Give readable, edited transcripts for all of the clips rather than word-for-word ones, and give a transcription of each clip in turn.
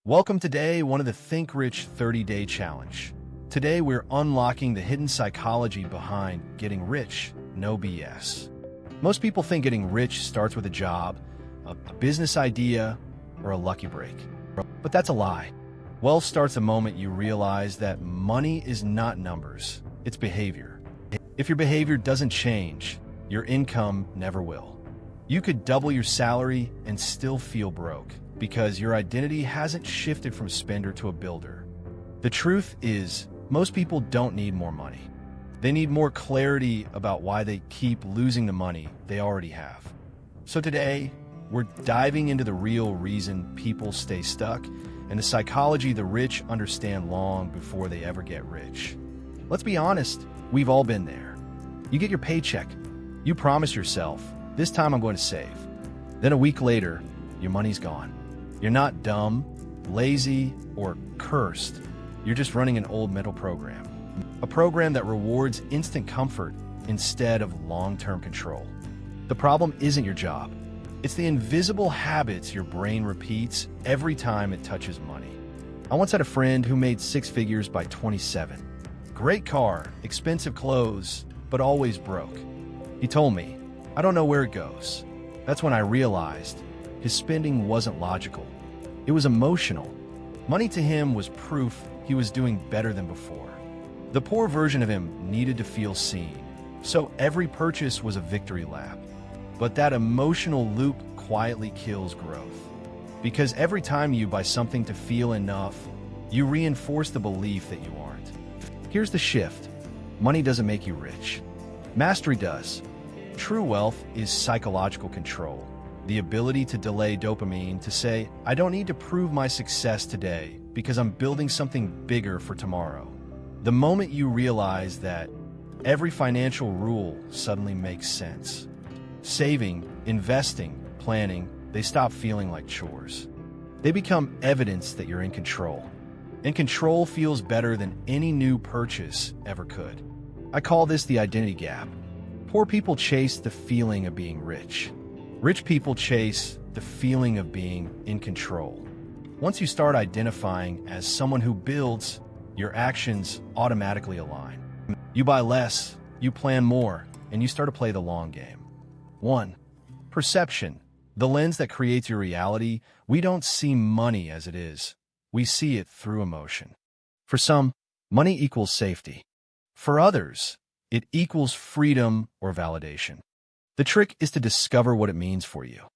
Welcome today, one of the ThinkRich 30-day challenge. Today we're unlocking the hidden psychology behind getting rich, no BS. Most people think getting rich starts with a job, a business idea, or a lucky break. But that's a lie. Wealth starts the moment you realize that money is not numbers, it's behavior. If your behavior doesn't change, your income never will. You could double your salary and still feel broke, because your identity hasn't shifted from spender to a builder. The truth is, most people don't need more money. They need more clarity about why they keep losing the money they already have. So today, we're diving into the real reason people stay stuck and the psychology the rich understand long before they ever get rich. Let's be honest, we've all been there. You get your paycheck. You promise yourself, this time I'm going to save. Then a week later, your money's gone. You're not dumb, lazy, or cursed. You're just running an old mental program. A program that rewards instant comfort instead of long-term control. The problem isn't your job. It's the invisible habits your brain repeats every time it touches money. I once had a friend who made six figures by 27. Great car, expensive clothes, but always broke. He told me, "I don't know where it goes." That's when I realized his spending wasn't logical. It was emotional. Money to him was proof he was doing better than before. The poor version of him needed to feel seen, so every purchase was a victory lap. But that emotional loop quietly kills growth. Because every time you buy something to feel enough, you reinforce the belief that you aren't. Here's the shift. Money doesn't make you rich. Mastery does. True wealth is psychological control. The ability to delay dopamine to say, I don't need to prove my success today because I'm building something bigger for tomorrow. The moment you realize that, every financial rule suddenly makes sense. Saving, investing, planning, they stop feeling like chores. They become evidence that you're in control. And control feels better than any new purchase ever could. I call this the identity gap. Poor people chase the feeling of being rich. Rich people chase the feeling of being in control. Once you start identifying as someone who builds, your actions automatically align. You buy less, you plan more, and you start to play the long game. 1. Perception. The lens that creates your reality. We don't see money as it is. We see it through emotion. For some, money equals safety. For others, it equals freedom or validation. The trick is to discover what it means for you.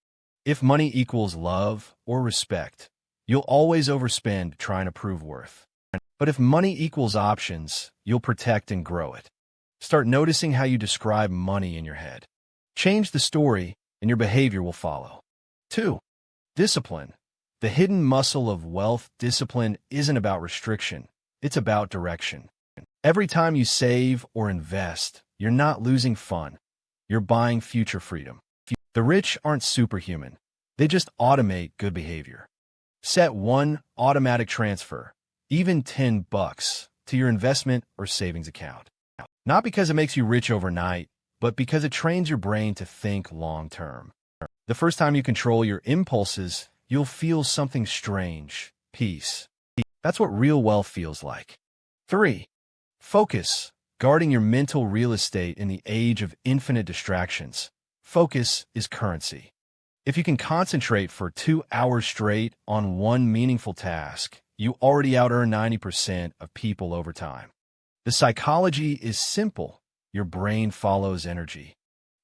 If money equals love or respect, you'll always overspend trying to prove worth. But if money equals options, you'll protect and grow it. Start noticing how you describe money in your head. Change the story, and your behavior will follow. 2. Discipline. The hidden muscle of wealth. Discipline isn't about restriction. It's about direction. Every time you save or invest, you're not losing fun. You're buying future freedom. The rich aren't superhuman. They just automate good behavior. Set one automatic transfer, even $10, to your investment or savings account. Not because it makes you rich overnight, but because it trains your brain to think long-term. The first time you control your impulses, you'll feel something strange, peace. That's what real wealth feels like. 3. Focus. Guarding your mental real estate in the age of infinite distractions. Focus is currency. If you can concentrate for 2 hours straight on one meaningful task, you already out-earn 90% of people over time. The psychology is simple. Your brain follows energy.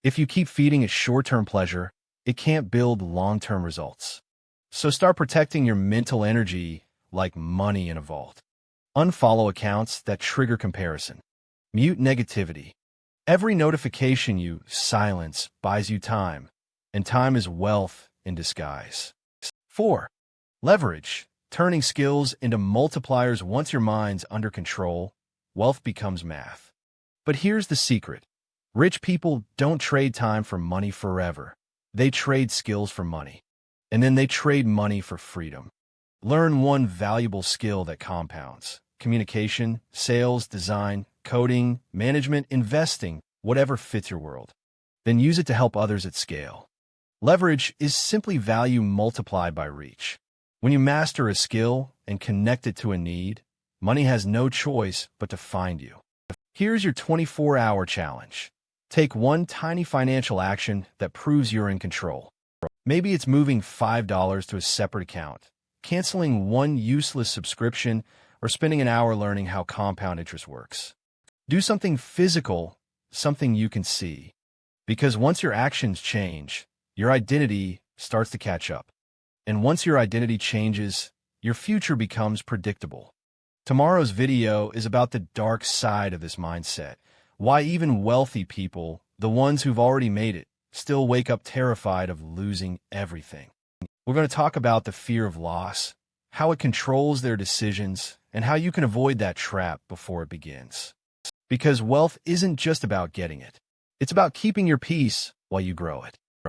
If you keep feeding it short-term pleasure, it can't build long-term results. So start protecting your mental energy like money in a vault. Unfollow accounts that trigger comparison. Mute negativity. Every notification you silence buys you time, and time is wealth in disguise. 4. Leverage. Turning skills into multipliers. Once your mind's under control, wealth becomes math. But here's the secret. Rich people don't trade time for money forever. They trade skills for money. And then they trade money for freedom. Learn one valuable skill that compounds. Communication, sales, design, coding, management, investing, whatever fits your world. Then use it to help others at scale. Leverage is simply value multiplied by reach. When you master a skill and connect it to a need, money has no choice but to find you. Here's your 24-hour challenge. Take one tiny financial action that proves you're in control. Maybe it's moving $5 to a separate account, canceling one useless subscription, or spending an hour learning how compound interest works. Do something physical, something you can see. Because once your actions change, your identity starts to catch up. And once your identity changes, your future becomes predictable. Tomorrow's video is about the dark side of this mindset. Why even wealthy people, the ones who've already made it, still wake up terrified of losing everything. We're going to talk about the fear of loss, how it controls their decisions, and how you can avoid that trap before it begins. Because wealth isn't just about getting it. It's about keeping your peace while you grow it.